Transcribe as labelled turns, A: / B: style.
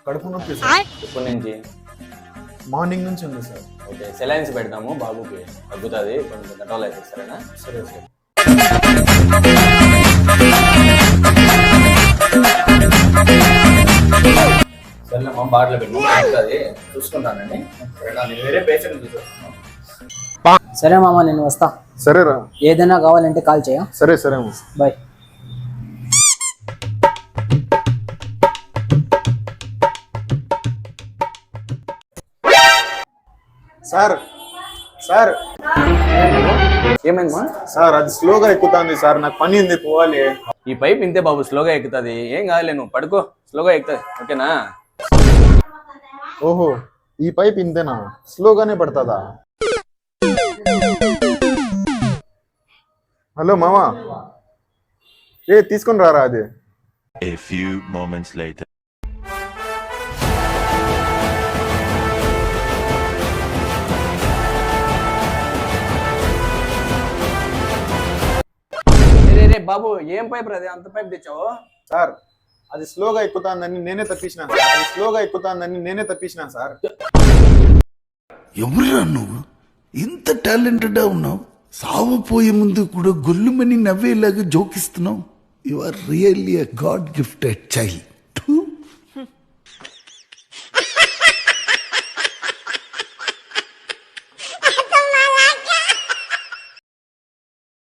A: కడుపు నొప్పి సార్.
B: ఇప్పటి నుంచి
A: మార్నింగ్ నుంచి ఉంది సార్.
B: ఓకే, సెలైన్స్ పెడతాము బాబుకి, తగ్గుతుంది. కొంచెం కంట్రోల్ అవుతుంది, సరేనా?
A: సరే సార్.
B: సరేనమ్మా, బాటిల్ పెట్టి తగ్గుతుంది, చూసుకుంటానండి. సరేనా? నేను వేరే పేషెంట్ చూసేస్తాను.
C: సరే మామ, నేను వస్తా.
A: సరేరా.
C: ఏదైనా కావాలంటే కాల్ చేయ.
A: సరే సరే అమ్మ.
C: బాయ్.
A: సార్ సార్
B: ఏమైందమ్మా?
A: సార్ అది స్లోగా ఎక్కుతుంది సార్, నాకు పని ఉంది, పోవాలి.
B: ఈ పైప్ ఇంతే బాబు, స్లోగా ఎక్కుతుంది. ఏం కాదులే, నువ్వు పడుకో, స్లోగా ఎక్కుతుంది. ఓకేనా?
A: ఓహో, ఈ పైప్ ఇంతేనా? స్లోగానే పడుతుందా? హలో మామా, తీసుకొని రారా అది.
D: A few moments later.
B: రే బాబు, ఏం పైప్ రాదే, అంత పైప్ తెచ్చావు?
A: సార్ అది స్లోగా ఎక్కుతుందని నేనే తప్పించినాను సార్. అది స్లోగా ఎక్కుతుందని నేనే తప్పించినాను సార్.
E: ఎవరురా నువ్వు? ఇంత టాలెంటెడ్గా ఉన్నావు, సావపోయే ముందు కూడా గొల్లుమని నవ్వేలాగా జోకిస్తున్నావు. You are really a god gifted child.